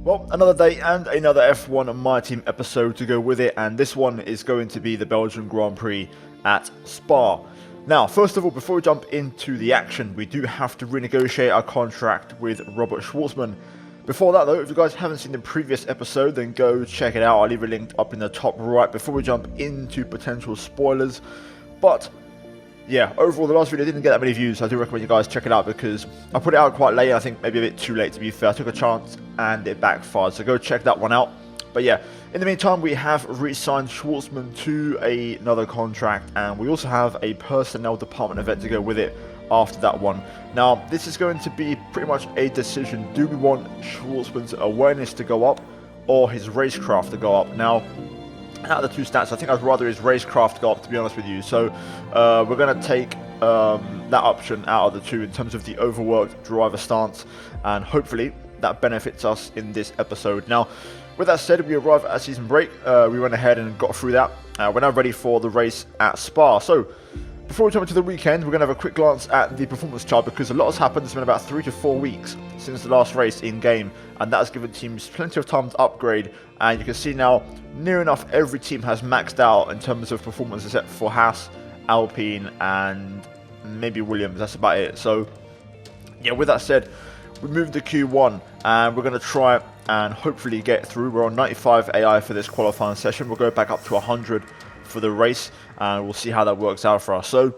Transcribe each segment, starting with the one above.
Well, another day and another F1 My Team episode to go with it, and this one is going to be the Belgian Grand Prix at Spa. Now, first of all, before we jump into the action, we do have to renegotiate our contract with Robert Schwartzman. Before that though, if you guys haven't seen the previous episode, then go check it out. I'll leave a link up in the top right before we jump into potential spoilers. But yeah, overall, the last video didn't get that many views, so I do recommend you guys check it out because I put it out quite late. I think maybe a bit too late, to be fair. I took a chance and it backfired, so go check that one out. But yeah, in the meantime, we have re-signed Schwartzman to another contract, and we also have a personnel department event to go with it after that one. Now, this is going to be pretty much a decision. Do we want Schwartzman's awareness to go up or his racecraft to go up? Now, out of the two stats, I think I'd rather his racecraft go up, to be honest with you. So we're going to take that option out of the two in terms of the overworked driver stance, and hopefully that benefits us in this episode. Now, with that said, we arrive at season break. We went ahead and got through that. We're now ready for the race at Spa. So before we jump into the weekend, we're going to have a quick glance at the performance chart because a lot has happened. It's been about 3 to 4 weeks since the last race in game, and that has given teams plenty of time to upgrade. And you can see now, near enough every team has maxed out in terms of performance except for Haas, Alpine, and maybe Williams. That's about it. So yeah, with that said, we move to Q1 and we're going to try and hopefully get through. We're on 95 AI for this qualifying session. We'll go back up to 100 for the race, and we'll see how that works out for us. So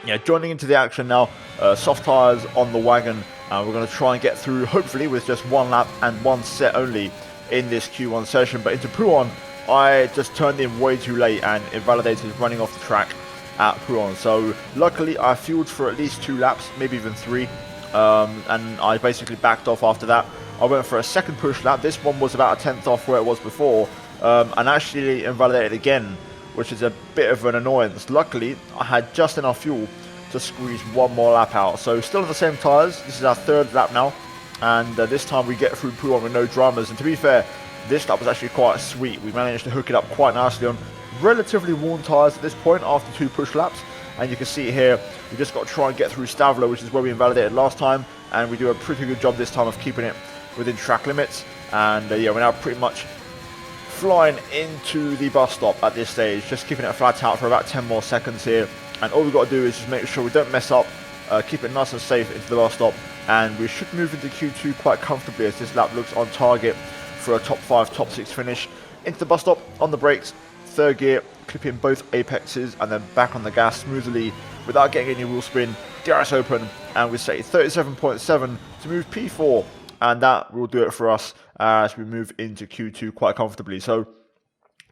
yeah, joining into the action now, soft tyres on the wagon, and we're going to try and get through hopefully with just one lap and one set only in this Q1 session. But into Pouhon, I just turned in way too late and invalidated running off the track at Pouhon. So luckily I fueled for at least 2 laps, maybe even 3, and I basically backed off after that. I went for a second push lap. This one was about a 10th off where it was before, and actually invalidated again, which is a bit of an annoyance. Luckily, I had just enough fuel to squeeze one more lap out. So still on the same tyres. This is our 3rd lap now, and this time we get through Pouhon with no dramas. And to be fair, this lap was actually quite sweet. We managed to hook it up quite nicely on relatively worn tyres at this point after 2 push laps. And you can see here, we just got to try and get through Stavler, which is where we invalidated last time, and we do a pretty good job this time of keeping it within track limits. And yeah, we're now pretty much flying into the bus stop at this stage, just keeping it flat out for about 10 more seconds here. And all we've got to do is just make sure we don't mess up, keep it nice and safe into the bus stop, and we should move into Q2 quite comfortably as this lap looks on target for a top 5, top 6 finish. Into the bus stop, on the brakes, 3rd gear, clipping both apexes, and then back on the gas smoothly without getting any wheel spin. DRS open, and we say 37.7 to move P4, and that will do it for us as we move into Q2 quite comfortably. So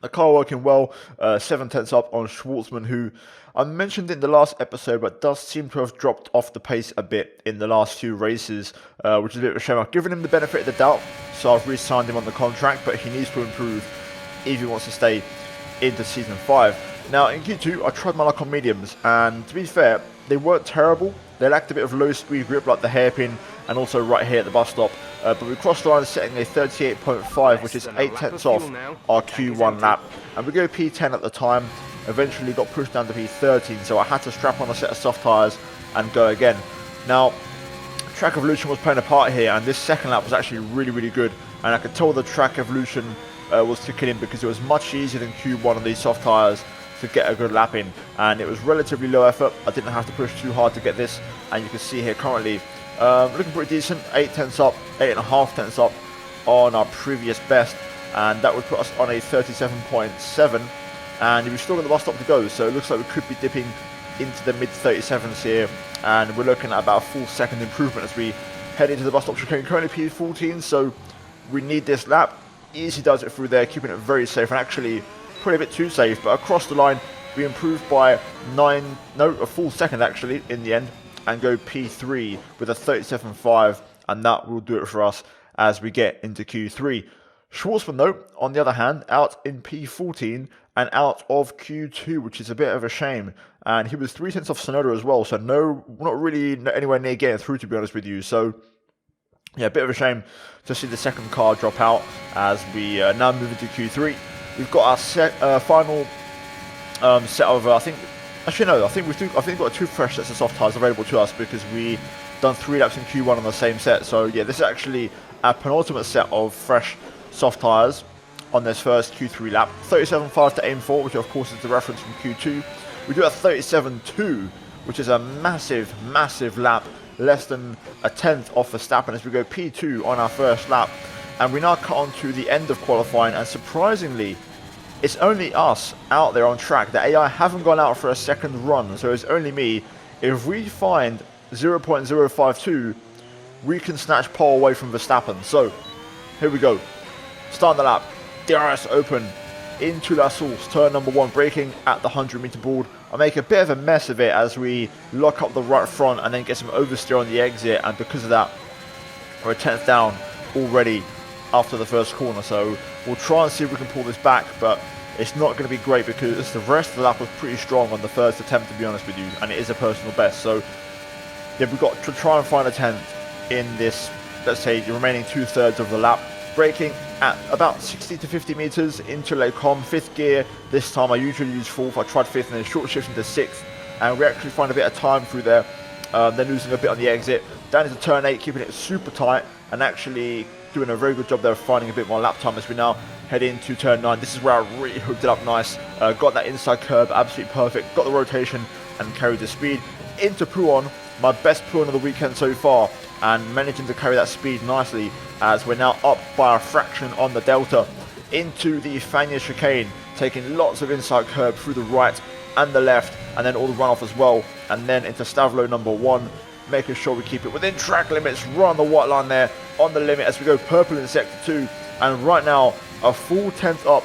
the car working well, 7 tenths up on Schwartzman, who I mentioned in the last episode, but does seem to have dropped off the pace a bit in the last few races, which is a bit of a shame. I've given him the benefit of the doubt, so I've re-signed him on the contract, but he needs to improve if he wants to stay into Season 5. Now, in Q2, I tried my luck on mediums, and to be fair, they weren't terrible. They lacked a bit of low-speed grip, like the hairpin, and also right here at the bus stop. But we crossed the line setting a 38.5, which is 8 tenths off our Q1 lap. And we go P10 at the time, eventually got pushed down to P13, so I had to strap on a set of soft tyres and go again. Now, track evolution was playing a part here, and this second lap was actually really, really good. And I could tell the track evolution was kicking in because it was much easier than Q1 on these soft tyres to get a good lap in. And it was relatively low effort. I didn't have to push too hard to get this. And you can see here currently, looking pretty decent, 8 tenths up, 8.5 tenths up on our previous best, and that would put us on a 37.7, and we've still got the bus stop to go, so it looks like we could be dipping into the mid 37s here, and we're looking at about a full second improvement as we head into the bus stop chicane. Currently P14, so we need this lap. Easy does it through there, keeping it very safe, and actually probably a bit too safe, but across the line we improved by a full second actually in the end, and go P3 with a 37.5, and that will do it for us as we get into Q3. Schwartzman though, on the other hand, out in P14 and out of Q2, which is a bit of a shame. And he was 3 tenths off Sonoda as well, so not really anywhere near getting through, to be honest with you. So yeah, a bit of a shame to see the second car drop out as we now move into Q3. We've got our final set of, I think we've got 2 fresh sets of soft tyres available to us because we done 3 laps in Q1 on the same set. So yeah, this is actually our penultimate set of fresh soft tyres on this first Q3 lap. 37.5 to aim for, which of course is the reference from Q2. We do a 37.2, which is a massive, massive lap, less than a tenth off Verstappen as we go P2 on our first lap. And we now cut on to the end of qualifying, and surprisingly, it's only us out there on track. The AI haven't gone out for a second run, so it's only me. If we find 0.052, we can snatch pole away from Verstappen. So, here we go. Starting the lap. DRS open into La Source, turn number 1, braking at the 100-meter board. I make a bit of a mess of it as we lock up the right front and then get some oversteer on the exit, and because of that, we're a tenth down already after the first corner. So we'll try and see if we can pull this back, but it's not going to be great because the rest of the lap was pretty strong on the first attempt, to be honest with you, and it is a personal best. So yeah, we've got to try and find a 10th in this, let's say, the remaining 2/3 of the lap. Braking at about 60 to 50 meters into Les Combes, 5th gear. This time I usually use 4th. I tried 5th and then short shift into 6th, and we actually find a bit of time through there. Then losing a bit on the exit. Down into turn 8, keeping it super tight, and actually doing a very good job there of finding a bit more lap time as we now head into turn 9. This is where I really hooked it up nice. Got that inside curb, absolutely perfect. Got the rotation and carried the speed into Pouhon, my best Pouhon of the weekend so far, and managing to carry that speed nicely as we're now up by a fraction on the delta into the Fagnes chicane, taking lots of inside curb through the right and the left, and then all the runoff as well, and then into Stavelot number 1, making sure we keep it within track limits. Run the white line there on the limit as we go purple in sector 2, and right now a full 10th up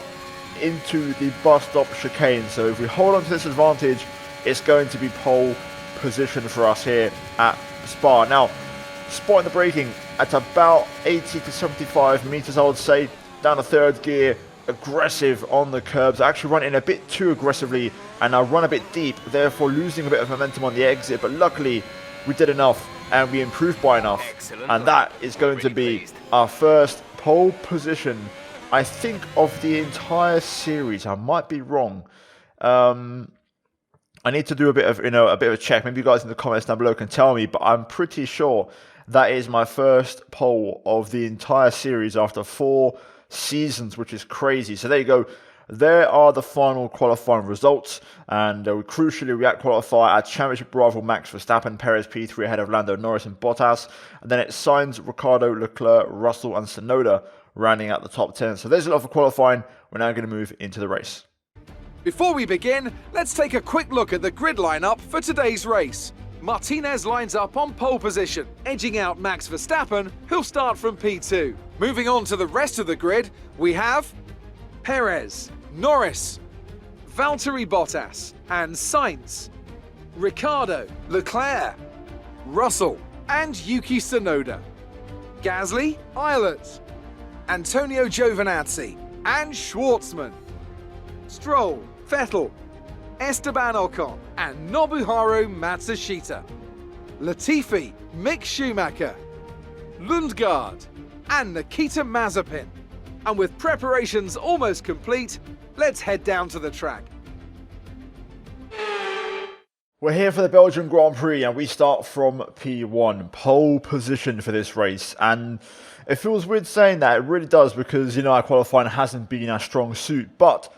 into the bus stop chicane. So if we hold on to this advantage, it's going to be pole position for us here at Spa. Now, spotting the braking at about 80 to 75 meters, I would say, down to 3rd gear, aggressive on the curbs. I actually run in a bit too aggressively, and I run a bit deep, therefore losing a bit of momentum on the exit, but luckily we did enough and we improved by enough. Excellent. And that is going to be our first pole position, I think, of the entire series. I might be wrong. I need to do a bit of a check. Maybe you guys in the comments down below can tell me, but I'm pretty sure that is my first pole of the entire series after 4 seasons, which is crazy. So there you go. There are the final qualifying results, and crucially we qualify our championship rival Max Verstappen, Perez P3 ahead of Lando Norris and Bottas, and then it Sainz, Ricciardo, Leclerc, Russell and Tsunoda rounding out the top 10. So there's a lot for qualifying. We're now going to move into the race. Before we begin, let's take a quick look at the grid lineup for today's race. Martinez lines up on pole position, edging out Max Verstappen, who'll start from P2. Moving on to the rest of the grid, we have Perez, Norris, Valtteri Bottas and Sainz, Ricciardo, Leclerc, Russell and Yuki Tsunoda, Gasly, Eilert, Antonio Giovinazzi and Schwartzman, Stroll, Vettel, Esteban Ocon and Nobuharu Matsushita, Latifi, Mick Schumacher, Lundgaard and Nikita Mazepin. And with preparations almost complete, let's head down to the track. We're here for the Belgian Grand Prix and we start from P1, pole position for this race. And it feels weird saying that, it really does, because, you know, our qualifying hasn't been our strong suit. But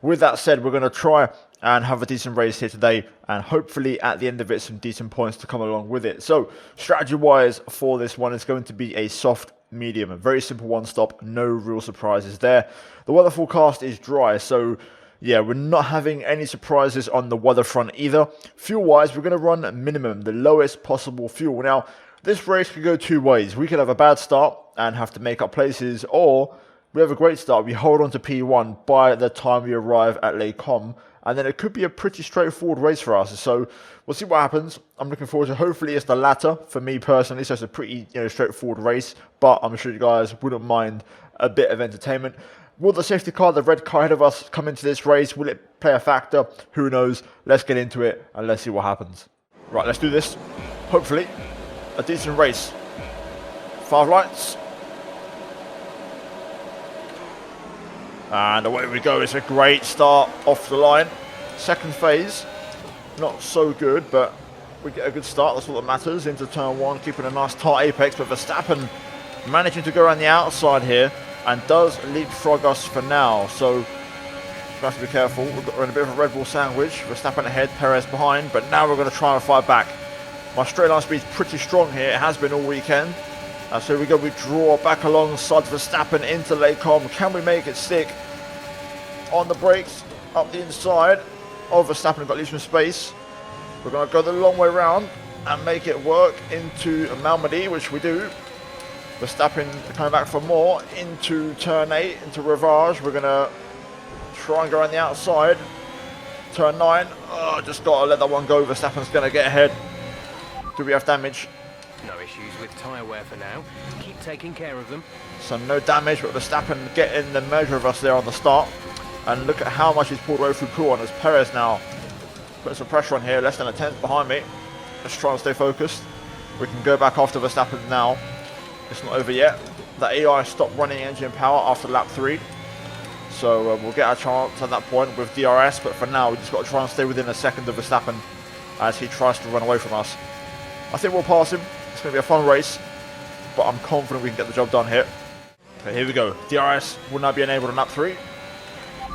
with that said, we're going to try and have a decent race here today, and hopefully at the end of it some decent points to come along with it. So strategy wise for this one is going to be a soft medium, a very simple one stop, no real surprises there. The weather forecast is dry, so yeah, we're not having any surprises on the weather front either. Fuel wise, we're going to run minimum, the lowest possible fuel. Now this race could go 2 ways. We could have a bad start and have to make up places, or we have a great start, we hold on to P1 by the time we arrive at Les Combes, and then it could be a pretty straightforward race for us. So we'll see what happens. I'm looking forward to, hopefully it's the latter for me personally, so it's a pretty straightforward race, but I'm sure you guys wouldn't mind a bit of entertainment. Will the safety car, the red car ahead of us, come into this race? Will it play a factor? Who knows? Let's get into it and let's see what happens. Right, let's do this. Hopefully a decent race. 5 lights. And away we go. It's a great start off the line. Second phase, not so good, but we get a good start. That's all that matters. Into turn 1, keeping a nice tight apex. But Verstappen managing to go around the outside here and does leapfrog us for now. So we have to be careful. We're in a bit of a Red Bull sandwich. Verstappen ahead, Perez behind, but now we're going to try and fight back. My straight line speed is pretty strong here. It has been all weekend. So here we go. We draw back alongside Verstappen into Lecom. Can we make it stick? On the brakes, up the inside. Oh, Verstappen got leaves some space. We're going to go the long way round and make it work into Malmedy, which we do. Verstappen coming back for more into turn 8, into Rivage. We're going to try and go around the outside. Turn 9. Oh, just got to let that one go. Verstappen's going to get ahead. Do we have damage? No issues with tyre wear for now. Keep taking care of them. So no damage, but Verstappen getting the measure of us there on the start. And look at how much he's pulled away through Cool on as Perez now putting some pressure on here, less than a tenth behind me. Let's try and stay focused. We can go back after Verstappen now. It's not over yet. The AI stopped running engine power after lap 3. So we'll get our chance at that point with DRS, but for now we just got to try and stay within a second of Verstappen as he tries to run away from us. I think we'll pass him. It's going to be a fun race, but I'm confident we can get the job done here. Okay, here we go. DRS will now be enabled on lap 3.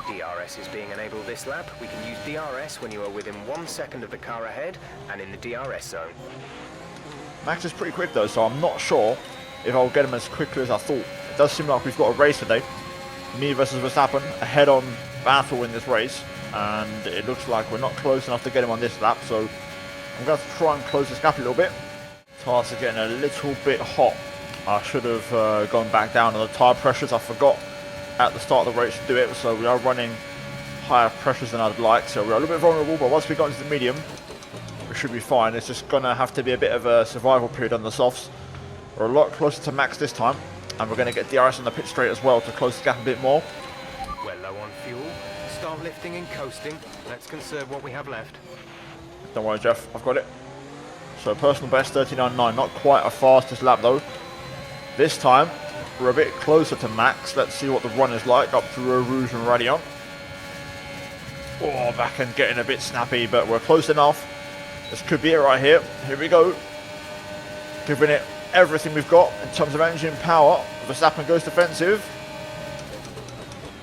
DRS is being enabled this lap. We can use DRS when you are within 1 second of the car ahead and in the DRS zone. Max is pretty quick though, so I'm not sure if I'll get him as quickly as I thought. It does seem like we've got a race today. Me versus Verstappen, a head-on battle in this race, and it looks like we're not close enough to get him on this lap, so I'm going to have to try and close this gap a little bit. Tires are getting a little bit hot. I should have gone back down on the tyre pressures. I forgot at the start of the race to do it, so we are running higher pressures than I'd like, so we're a little bit vulnerable, but once we got into the medium we should be fine. It's just going to have to be a bit of a survival period on the softs. We're a lot closer to Max this time, and we're going to get DRS on the pit straight as well to close the gap a bit more. We're low on fuel. Start lifting and coasting. Let's conserve what we have left. Don't worry Jeff, I've got it. So personal best 39.9, not quite a fastest lap though. This time we're a bit closer to Max. Let's see what the run is like up through Eau Rouge and Radion. Oh, back and getting a bit snappy, but we're close enough. This could be it right here. Here we go. Giving it everything we've got in terms of engine power. Verstappen goes defensive.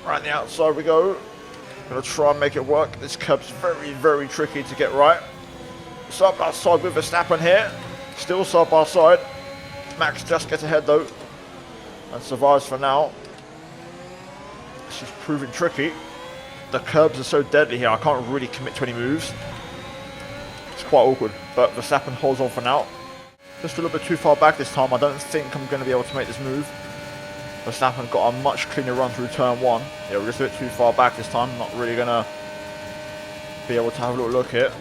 Right on the outside we go. Gonna try and make it work. This curb's very, very tricky to get right. Side by side with Verstappen here. Still side by side. Max just gets ahead though and survives for now. This is proving tricky. The curbs are so deadly here, I can't really commit to any moves. It's quite awkward, but Verstappen holds on for now. Just a little bit too far back this time. I don't think I'm going to be able to make this move. Verstappen got a much cleaner run through turn 1. Yeah, we're just a bit too far back this time. Not really going to be able to have a little look here.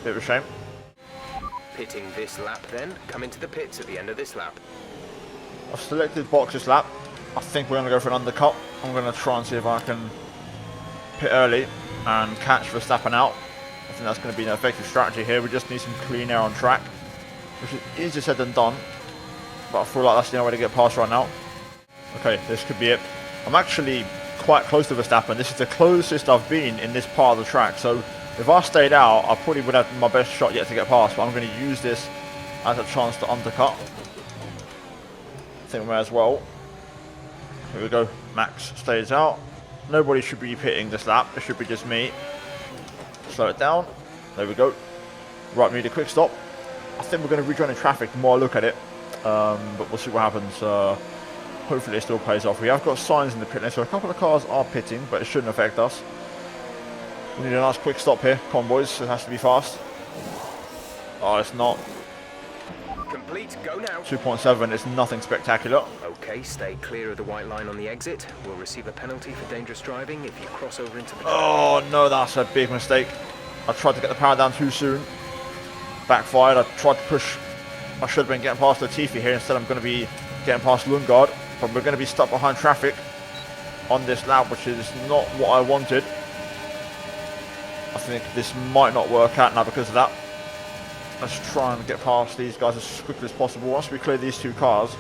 Bit of a shame. Pitting this lap then. Come into the pits at the end of this lap. I've selected box this lap. I think we're going to go for an undercut. I'm going to try and see if I can pit early and catch Verstappen out. I think that's going to be an effective strategy here. We just need some clean air on track, which is easier said than done, but I feel like that's the only way to get past right now. Okay, this could be it. I'm actually quite close to Verstappen. This is the closest I've been in this part of the track, so if I stayed out I probably would have my best shot yet to get past, but I'm going to use this as a chance to undercut. I think we may as well. Here we go. Max stays out. Nobody should be pitting this lap. It should be just me. Slow it down. There we go. Right, we need a quick stop. I think we're going to rejoin the traffic the more I look at it. But we'll see what happens. Hopefully it still pays off. We have got signs in the pit lane, so a couple of cars are pitting, but it shouldn't affect us. We need a nice quick stop here. Come on, boys. It has to be fast. Oh, it's not. Complete, go now. 2.7 is nothing spectacular. Okay, stay clear of the white line on the exit. We'll receive a penalty for dangerous driving if you cross over into the... Oh no, that's a big mistake. I tried to get the power down too soon. Backfired. I tried to push. I should have been getting past Latifi here. Instead I'm going to be getting past Lundgaard. But we're going to be stuck behind traffic on this lap, which is not what I wanted. I think this might not work out now because of that. Let's try and get past these guys as quickly as possible. Once we clear these two cars,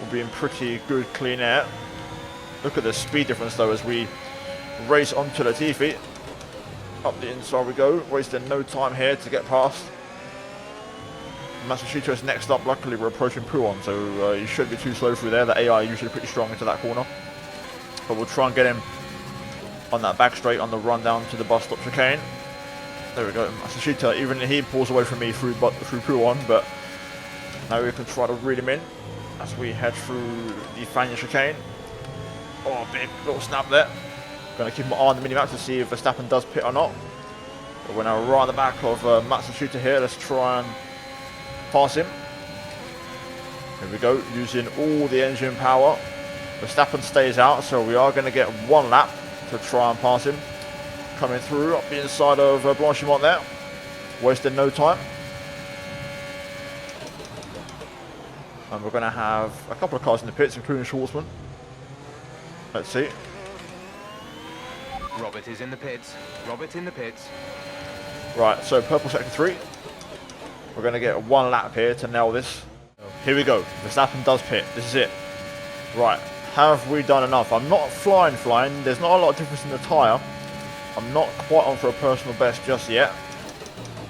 we'll be in pretty good clean air. Look at the speed difference though as we race onto Latifi. Up the inside we go, wasting no time here to get past. Matsushita is next up. Luckily, we're approaching Puon, so you shouldn't be too slow through there. The AI is usually pretty strong into that corner. But we'll try and get him on that back straight on the run down to the bus stop chicane. There we go. Matsushita, even he pulls away from me through Puon, but now we can try to reel him in as we head through the Fanya chicane. Oh, big little snap there. Going to keep my eye on the minimap to see if Verstappen does pit or not. But we're now right at the back of Matsushita here. Let's try and pass him. Here we go, using all the engine power. Verstappen stays out, so we are going to get one lap to try and pass him. Coming through up the inside of Blanchimont there. Wasting no time. And we're going to have a couple of cars in the pits, including Schwartzman. Let's see. Robert is in the pits. Robert in the pits. Right, so purple sector 3. We're going to get one lap here to nail this. Here we go. Verstappen does pit. This is it. Right, have we done enough? I'm not flying. There's not a lot of difference in the tyre. I'm not quite on for a personal best just yet.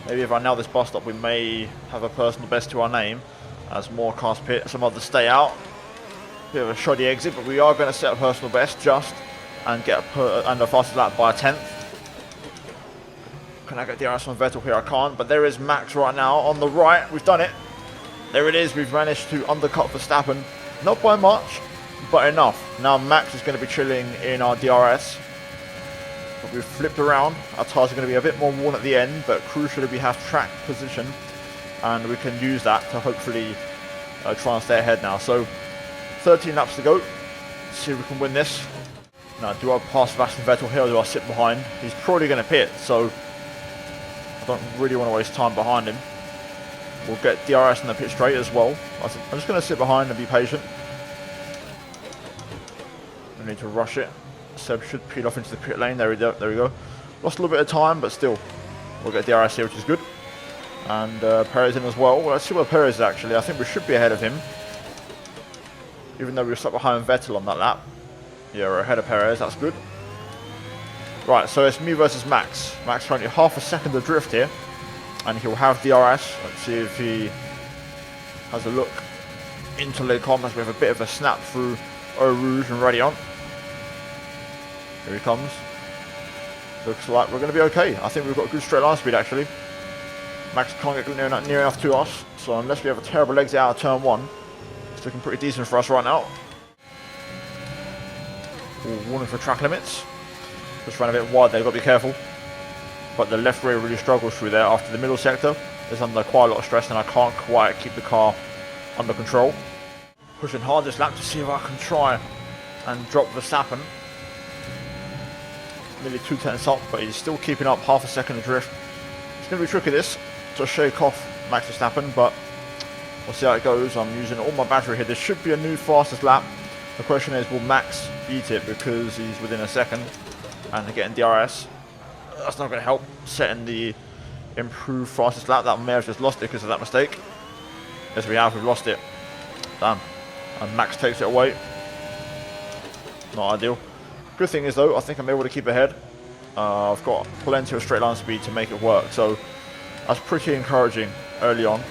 Maybe if I nail this bus stop, we may have a personal best to our name as more cars pit. Some others stay out. Bit of a shoddy exit, but we are going to set a personal best just and get a fastest lap by a 10th. Can I get DRS on Vettel here? I can't, but there is Max right now on the right. We've done it. There it is. We've managed to undercut Verstappen. Not by much, but enough. Now Max is going to be chilling in our DRS. But we've flipped around. Our tyres are going to be a bit more worn at the end, but crucially we have track position, and we can use that to hopefully try and stay ahead now. So 13 laps to go. Let's see if we can win this. Now, do I pass Sebastian Vettel here or do I sit behind? He's probably going to pit, so I don't really want to waste time behind him. We'll get DRS in the pit straight as well. I'm just going to sit behind and be patient. We need to rush it. Seb should peel off into the pit lane. There we go. Lost a little bit of time, but still, we'll get DRS here, which is good. And Perez in as well. Well, let's see where Perez is actually. I think we should be ahead of him, even though we were stuck behind Vettel on that lap. Yeah, we're ahead of Perez. That's good. Right, so it's me versus Max. Max currently half a second adrift here, and he'll have DRS. Let's see if he has a look into Les Combes as we have a bit of a snap through Eau Rouge and Radiant. Here he comes. Looks like we're going to be okay. I think we've got good straight line speed actually. Max can't get near enough to us, so unless we have a terrible exit out of turn 1, it's looking pretty decent for us right now. Ooh, warning for track limits. Just ran a bit wide there, got to be careful. But the left rear really struggles through there after the middle sector. It's under quite a lot of stress and I can't quite keep the car under control. Pushing hard this lap to see if I can try and drop Verstappen. Nearly 2 tenths up, but he's still keeping up half a second adrift. It's going to be tricky this, to shake off Max Verstappen, but we'll see how it goes. I'm using all my battery here. This should be a new fastest lap. The question is, will Max beat it because he's within a second and getting DRS? That's not going to help setting the improved fastest lap. That may have just lost it because of that mistake. Yes, we've lost it. Damn. And Max takes it away. Not ideal. Good thing is though, I think I'm able to keep ahead. I've got plenty of straight line speed to make it work, so that's pretty encouraging early on.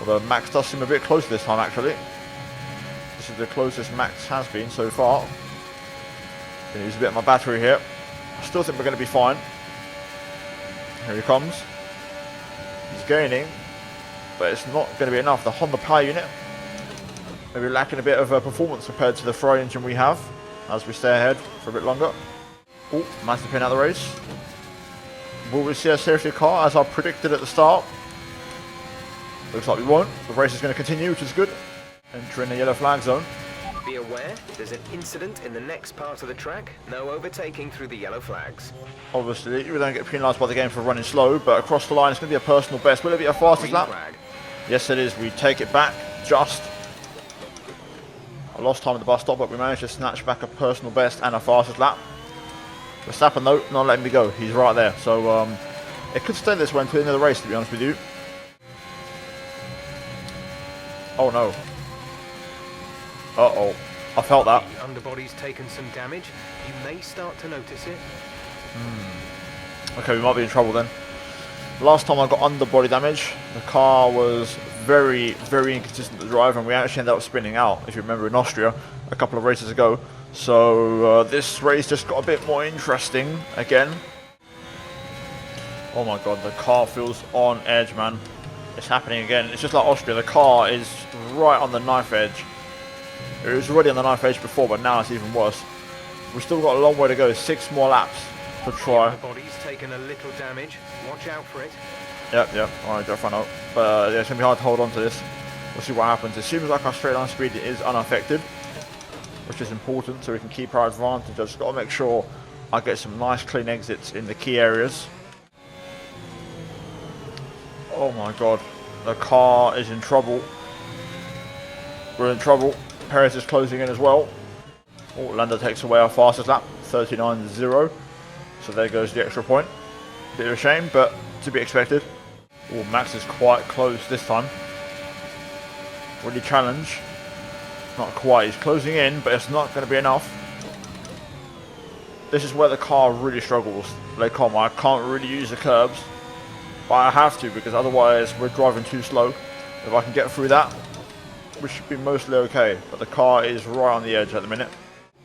Although Max does seem a bit close this time actually. This is the closest Max has been so far. Gonna use a bit of my battery here. I still think we're going to be fine. Here he comes. He's gaining, but it's not going to be enough. The Honda power unit maybe lacking a bit of performance compared to the Ferrari engine we have as we stay ahead for a bit longer. Oh, managed to pin out the race. Will we see a safety car as I predicted at the start? Looks like we won't. The race is going to continue, which is good. Entering the yellow flag zone. Be aware, there's an incident in the next part of the track. No overtaking through the yellow flags. Obviously, we don't get penalised by the game for running slow, but across the line it's going to be a personal best. Will it be a fastest lap? Flag. Yes, it is. We take it back just. I lost time at the bus stop, but we managed to snatch back a personal best and a fastest lap. Verstappen, though, not letting me go. He's right there. So it could stay this way until the end of the race, to be honest with you. Oh, no. Uh-oh. I felt that. The underbody's taken some damage. You may start to notice it. Okay, we might be in trouble then. Last time I got underbody damage, the car was very, very inconsistent to drive, and we actually ended up spinning out, if you remember, in Austria a couple of races ago. So this race just got a bit more interesting again. Oh my god, the car feels on edge, man. It's happening again. It's just like Austria. The car is right on the knife edge. It was already on the knife edge before, but now it's even worse. We've still got a long way to go. 6 more laps to try. The body's taken a little damage. Watch out for it. Yep. Alright, I'll find out. But yeah, it's going to be hard to hold on to this. We'll see what happens. It seems like our straight line speed is unaffected, which is important so we can keep our advantage. I've just got to make sure I get some nice clean exits in the key areas. Oh my god, the car is in trouble. We're in trouble. Perez is closing in as well. Oh, Lando takes away our fastest lap, 39.0. So there goes the extra point. Bit of a shame, but to be expected. Oh, Max is quite close this time. Really challenge. Not quite, he's closing in, but it's not going to be enough. This is where the car really struggles. I can't really use the curbs. But I have to, because otherwise we're driving too slow. If I can get through that, we should be mostly okay. But the car is right on the edge at the minute.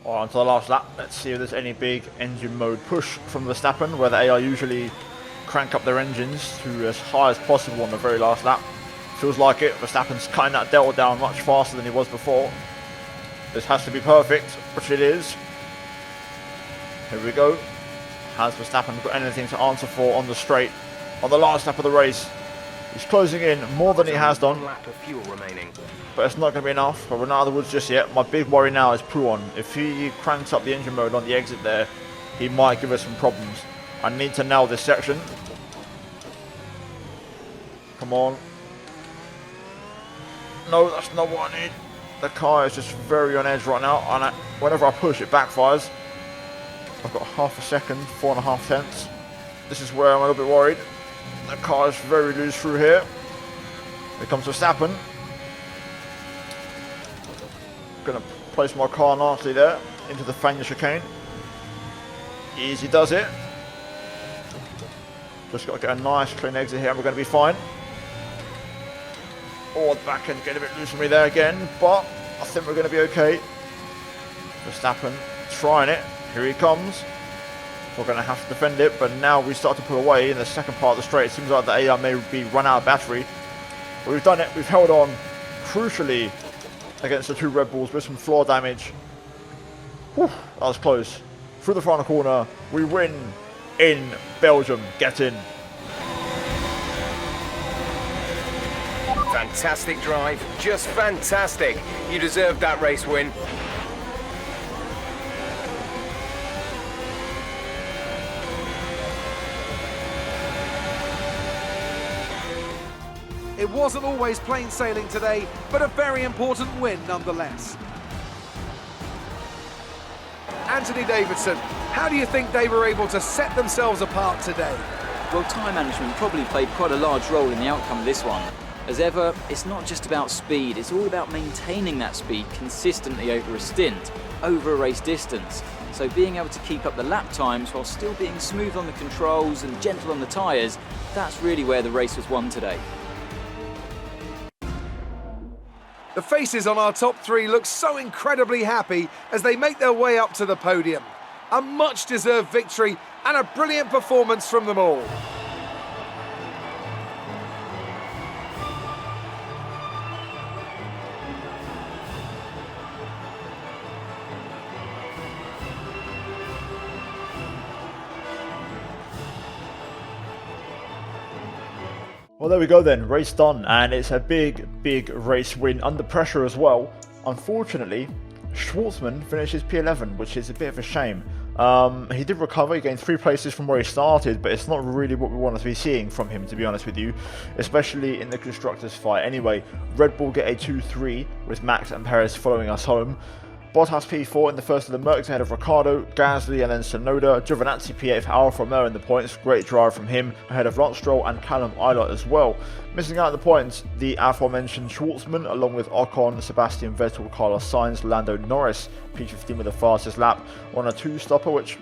Alright, on to the last lap. Let's see if there's any big engine mode push from Verstappen, where the AI usually crank up their engines to as high as possible on the very last lap. Feels like it. Verstappen's cutting that delta down much faster than he was before. This has to be perfect, which it is. Here we go. Has Verstappen got anything to answer for on the straight? On the last lap of the race, he's closing in more than he has done, Lap of fuel remaining. but it's not going to be enough. But we're not out of the woods just yet. My big worry now is Pruon. If he cranks up the engine mode on the exit there, he might give us some problems. I need to nail this section. Come on. No, that's not what I need. The car is just very on edge right now, and whenever I push, it backfires. I've got half a second, 4.5 tenths. This is where I'm a little bit worried. The car is very loose through here. Here comes Verstappen. Gonna place my car nicely there into the Fania chicane. Easy does it. Just got to get a nice clean exit here and we're going to be fine. Oh, the back end getting a bit loose on me there again, but I think we're going to be okay. Verstappen trying it. Here he comes. We're going to have to defend it, but now we start to pull away in the second part of the straight. It seems like the AI may be run out of battery. But we've done it. We've held on crucially against the 2 Red Bulls with some floor damage. Whew, that was close. Through the final corner, we win in Belgium. Get in. Fantastic drive, just fantastic. You deserved that race win. It wasn't always plain sailing today, but a very important win nonetheless. Anthony Davidson, how do you think they were able to set themselves apart today? Well, time management probably played quite a large role in the outcome of this one. As ever, it's not just about speed, it's all about maintaining that speed consistently over a stint, over a race distance. So being able to keep up the lap times while still being smooth on the controls and gentle on the tyres, that's really where the race was won today. The faces on our top 3 look so incredibly happy as they make their way up to the podium. A much-deserved victory and a brilliant performance from them all. Well, there we go then, race done, and it's a big race win under pressure as well. Unfortunately, Schwartzman finishes P11, which is a bit of a shame. He did recover, he gained 3 places from where he started, but it's not really what we want to be seeing from him, to be honest with you, especially in the Constructors fight. Anyway, Red Bull get a 2-3 with Max and Perez following us home. Bottas P4 in the first of the Mercs ahead of Ricciardo, Gasly and then Tsunoda. Giovinazzi P8 for Alfa Romeo in the points. Great drive from him ahead of Lance Stroll and Callum Eilert as well. Missing out on the points, the aforementioned Schwartzman along with Ocon, Sebastian Vettel, Carlos Sainz, Lando Norris. P15 with the fastest lap on a 2-stopper, which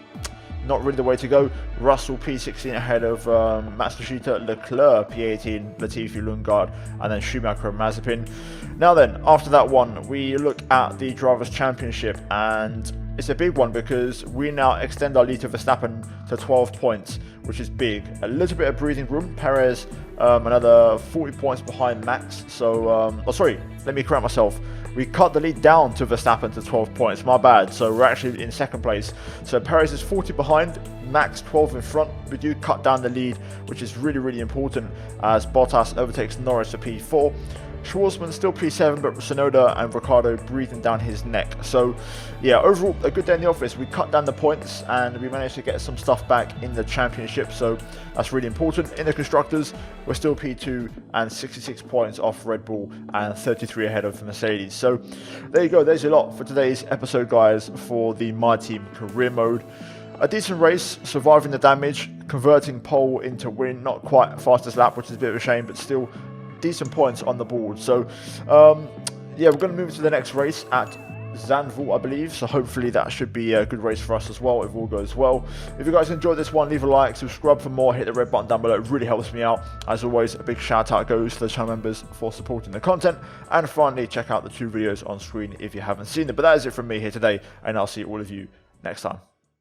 not really the way to go. Russell P16 ahead of Matsushita, Leclerc P18, Latifi, Lundgaard, and then Schumacher and Mazepin. Now then, after that one, we look at the Drivers' Championship, and it's a big one because we now extend our lead to Verstappen to 12 points, which is big. A little bit of breathing room. Perez another 40 points behind Max. So, sorry, let me correct myself. We cut the lead down to Verstappen to 12 points. My bad. So we're actually in second place. So Perez is 40 behind, Max 12 in front. We do cut down the lead, which is really, really important as Bottas overtakes Norris to P4. Schwarzman still P7, but Tsunoda and Ricciardo breathing down his neck. So, yeah, overall, a good day in the office. We cut down the points and we managed to get some stuff back in the championship. So, that's really important. In the Constructors, we're still P2 and 66 points off Red Bull and 33 ahead of Mercedes. So, there you go. There's a lot for today's episode, guys, for the My Team Career Mode. A decent race, surviving the damage, converting pole into win. Not quite fastest lap, which is a bit of a shame, but still decent points on the board. So yeah, we're going to move to the next race at Zandvoort, I believe, so hopefully that should be a good race for us as well if all goes well. If you guys enjoyed this one, leave a like, subscribe for more, hit the red button down below. It really helps me out. As always, a big shout out goes to the channel members for supporting the content, and finally check out the 2 videos on screen if you haven't seen them. But that is it from me here today, and I'll see all of you next time.